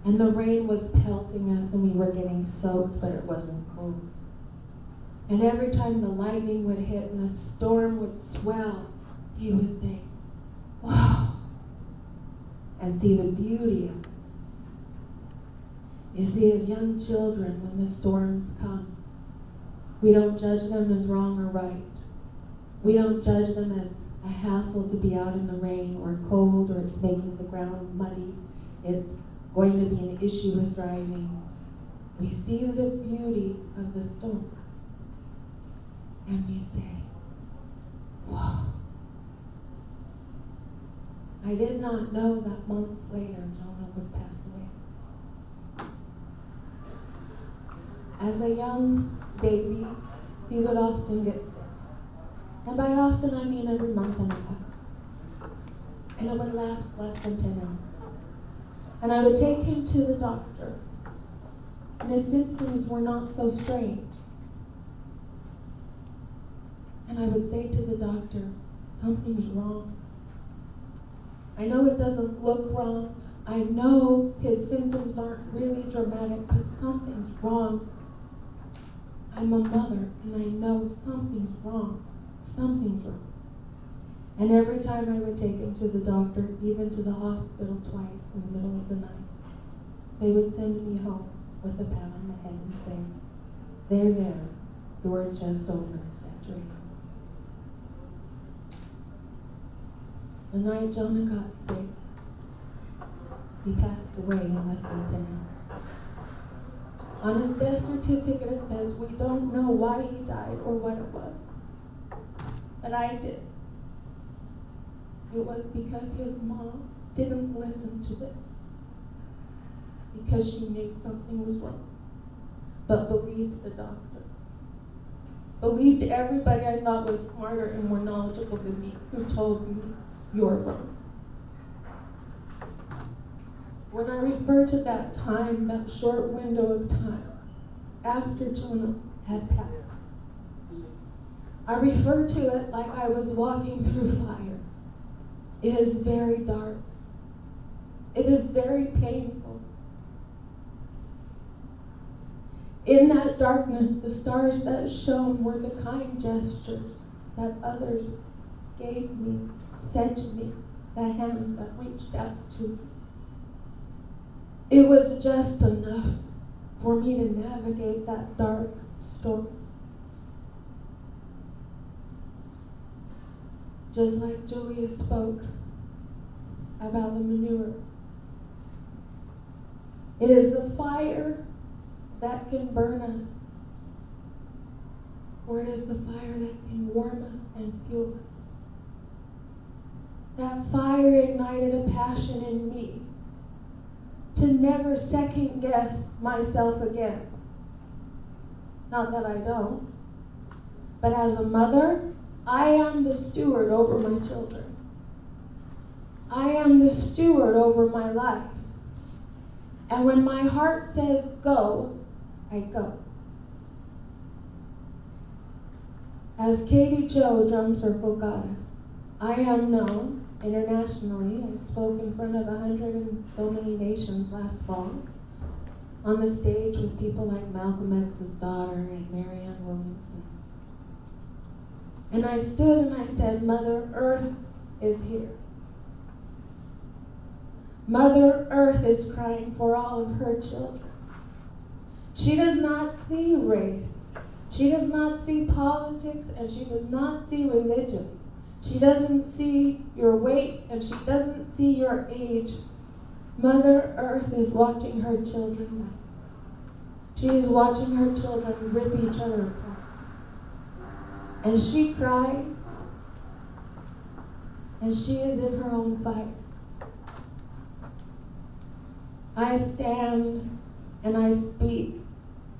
And the rain was pelting us and we were getting soaked, but it wasn't cold. And every time the lightning would hit and the storm would swell, he would think, wow, and see the beauty of it. You see, as young children, when the storms come, we don't judge them as wrong or right. We don't judge them as a hassle to be out in the rain or cold, or it's making the ground muddy. It's going to be an issue with driving. We see the beauty of the storm. And we say, whoa. I did not know that months later Jonah would pass away. As a young baby, he would often get sick. And by often, I mean every month and a half. And it would last less than 10 hours. And I would take him to the doctor. And his symptoms were not so strange. And I would say to the doctor, something's wrong. I know it doesn't look wrong. I know his symptoms aren't really dramatic, but something's wrong. I'm a mother, and I know something's wrong. Something's wrong. And every time I would take him to the doctor, even to the hospital twice in the middle of the night, they would send me home with a pat on the head and say, there, you're just over-exaggerating. The night Jonah got sick, he passed away in less than 10 hours. On his death certificate it says, we don't know why he died or what it was. But I did. It was because his mom didn't listen to this. Because she knew something was wrong. But believed the doctors. Believed everybody I thought was smarter and more knowledgeable than me who told me, you're wrong. When I refer to that time, that short window of time, after Jonah had passed, I refer to it like I was walking through fire. It is very dark. It is very painful. In that darkness, the stars that shone were the kind gestures that others gave me, sent me, the hands that reached out to me. It was just enough for me to navigate that dark storm. Just like Julia spoke about the manure. It is the fire that can burn us, or it is the fire that can warm us and fuel us. That fire ignited a passion in me to never second guess myself again. Not that I don't, but as a mother, I am the steward over my children. I am the steward over my life. And when my heart says go, I go. As Katie Jo, Drum Circle Goddess, I am known internationally. I spoke in front of 100 and so many nations last fall on the stage with people like Malcolm X's daughter and Marianne Williamson. And I stood and I said, Mother Earth is here. Mother Earth is crying for all of her children. She does not see race. She does not see politics, and she does not see religion. She doesn't see your weight, and she doesn't see your age. Mother Earth is watching her children die. She is watching her children rip each other apart. And she cries, and she is in her own fire. I stand and I speak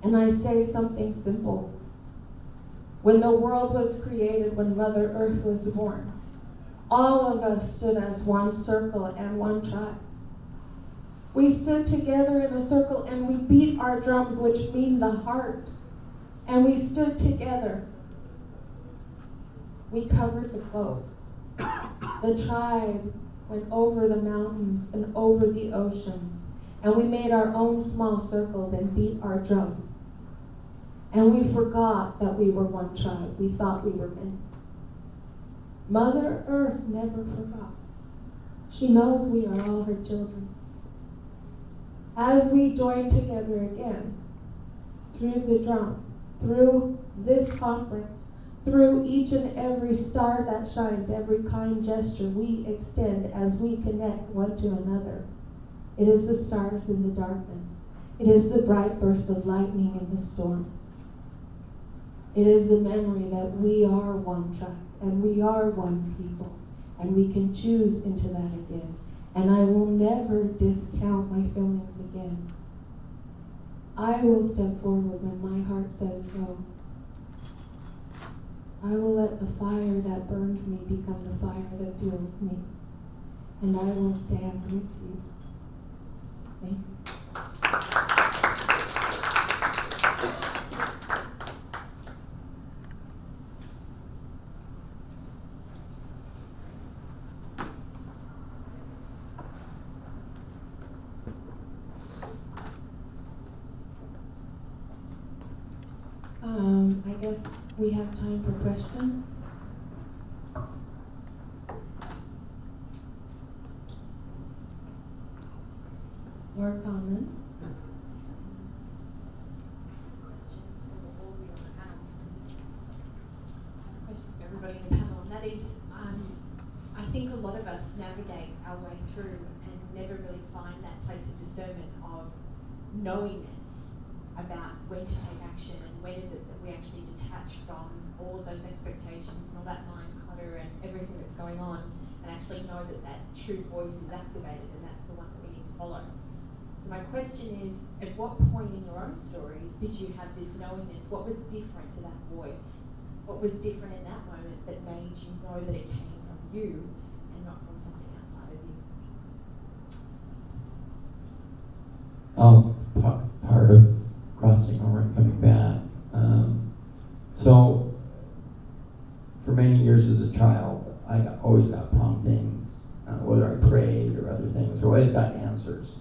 and I say something simple. When the world was created, when Mother Earth was born, all of us stood as one circle and one tribe. We stood together in a circle and we beat our drums, which mean the heart. And we stood together. We covered the globe. The tribe went over the mountains and over the oceans. And we made our own small circles and beat our drums. And we forgot that we were one tribe. We thought we were many. Mother Earth never forgot. She knows we are all her children. As we join together again, through the drum, through this conference, through each and every star that shines, every kind gesture we extend as we connect one to another. It is the stars in the darkness. It is the bright burst of lightning in the storm. It is the memory that we are one tribe and we are one people, and we can choose into that again. And I will never discount my feelings again. I will step forward when my heart says go. I will let the fire that burned me become the fire that fuels me. And I will stand with you. Thank you. I guess we have time for questions. Or comments. Question for all of you on the panel. A question for everybody in the panel, and that is, I think a lot of us navigate our way through and never really find that place of discernment of knowingness about when to take action and when is it that we actually detach from all of those expectations and all that mind clutter and everything that's going on, and actually know that that true voice is activated and that's the one that we need to follow. So my question is, at what point in your own stories did you have this knowingness? What was different to that voice? What was different in that moment that made you know that it came from you and not from something outside of you? Part of crossing over and coming back. So, for many years as a child, I always got promptings, whether I prayed or other things, I always got answers.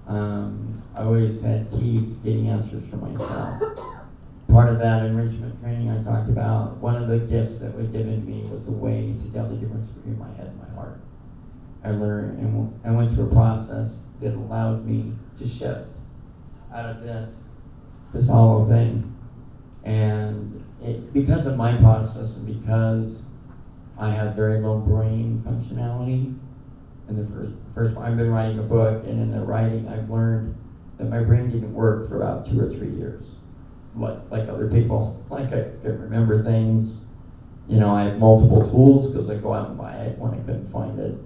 I always had keys getting answers for myself. Part of that enrichment training I talked about, one of the gifts that was given me was a way to tell the difference between my head and my heart. I learned and went through a process that allowed me to shift out of this hollow thing. And because of my process and because I have very low brain functionality, and the first I've been writing a book, and in the writing I've learned that my brain didn't work for about 2 or 3 years, like other people. Like I could remember things. You know, I have multiple tools because I go out and buy it when I couldn't find it.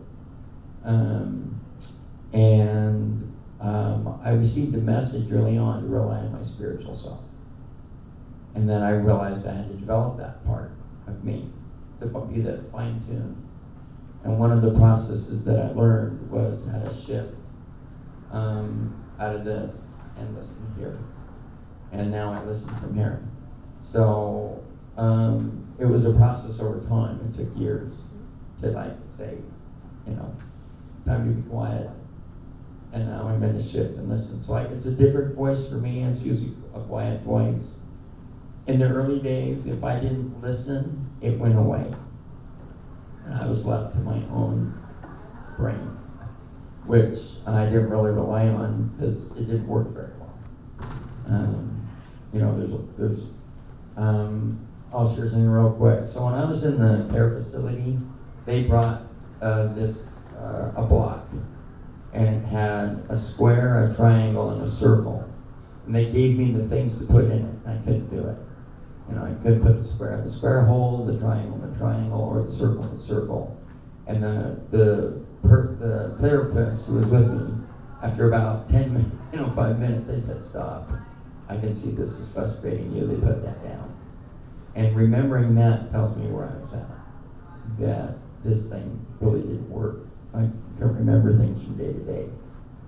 I received a message early on to rely on my spiritual self. And then I realized I had to develop that part of me to be that fine-tuned. And one of the processes that I learned was how to shift out of this and listen here. And now I listen from here. So it was a process over time. It took years to say, time to be quiet. And now I'm going to shift and listen. So it's a different voice for me. It's usually a quiet voice. In the early days, if I didn't listen, it went away. And I was left to my own brain, which I didn't really rely on because it didn't work very well. I'll share something real quick. So when I was in the care facility, they brought a block, and it had a square, a triangle, and a circle. And they gave me the things to put in it, and I couldn't do it. I couldn't put the square hole, the triangle, or the circle. And the therapist who was with me, after about 10 minutes, 5 minutes, they said, "Stop. I can see this is frustrating you." They put that down. And remembering that tells me where I was at. That this thing really didn't work. I can remember things from day to day.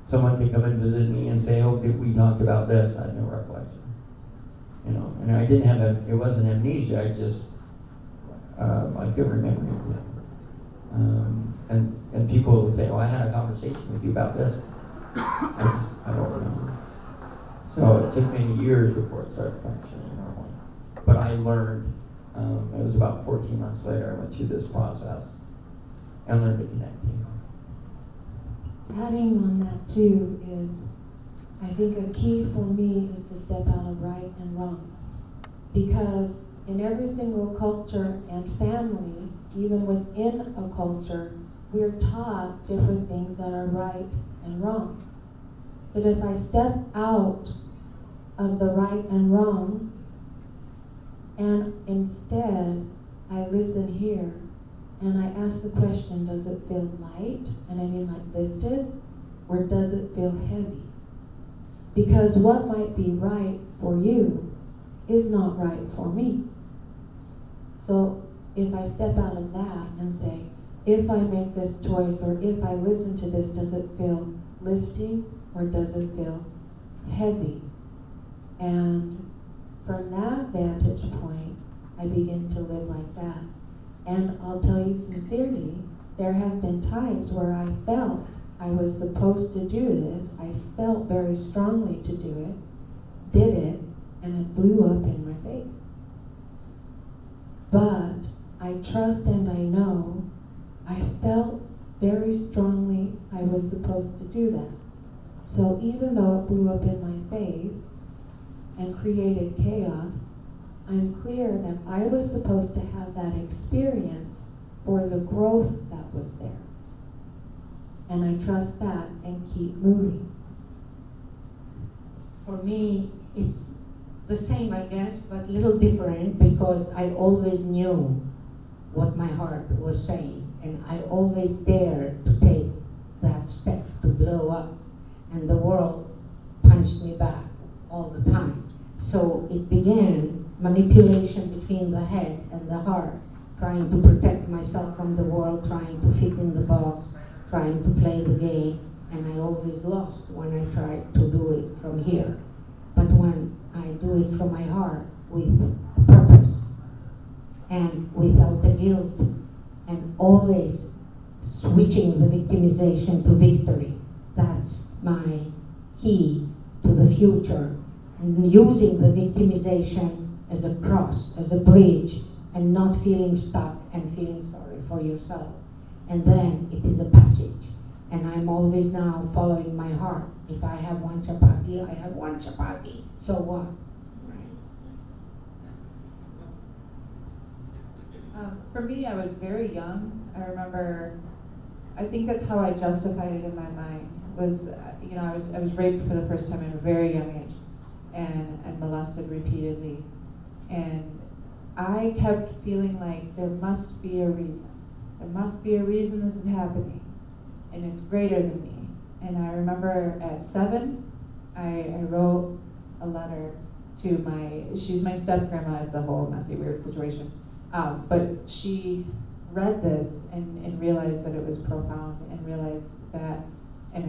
Someone could come and visit me and say, "Oh, we talked about this." I had no recollection. And I didn't have it wasn't amnesia, I couldn't remember it. And people would say, "Oh, I had a conversation with you about this." I don't know. So it took many years before it started functioning normally. But I learned, it was about 14 months later, I went through this process and learned to connect to you. Adding on that too is, I think a key for me is to step out of right and wrong. Because in every single culture and family, even within a culture, we're taught different things that are right and wrong. But if I step out of the right and wrong, and instead I listen here, and I ask the question, does it feel light, and I mean like lifted, or does it feel heavy? Because what might be right for you is not right for me. So if I step out of that and say, if I make this choice, or if I listen to this, does it feel lifting, or does it feel heavy? And from that vantage point, I begin to live like that. And I'll tell you sincerely, there have been times where I felt I was supposed to do this. I felt very strongly to do it, did it, and it blew up in my face. But I trust and I know I felt very strongly I was supposed to do that. So even though it blew up in my face and created chaos, I'm clear that I was supposed to have that experience for the growth that was there. And I trust that and keep moving. For me, it's the same, I guess, but a little different, because I always knew what my heart was saying, and I always dared to take that step to blow up, and the world punched me back all the time. So it began manipulation between the head and the heart, trying to protect myself from the world, trying to fit in the box, trying to play the game, and I always lost when I tried to do it from here. But when I do it from my heart with a purpose and without the guilt, and always switching the victimization to victory, that's my key to the future. And using the victimization as a cross, as a bridge, and not feeling stuck and feeling sorry for yourself. And then it is a passage. And I'm always now following my heart. If I have one chapati, I have one chapati. So what? For me, I was very young. I remember, I think that's how I justified it in my mind, was, I was raped for the first time at a very young age, and molested repeatedly. And I kept feeling like there must be a reason. There must be a reason this is happening, and it's greater than me. And I remember at 7, I wrote a letter to she's my step-grandma. It's a whole messy, weird situation. But she read this and realized that it was profound, and realized that, and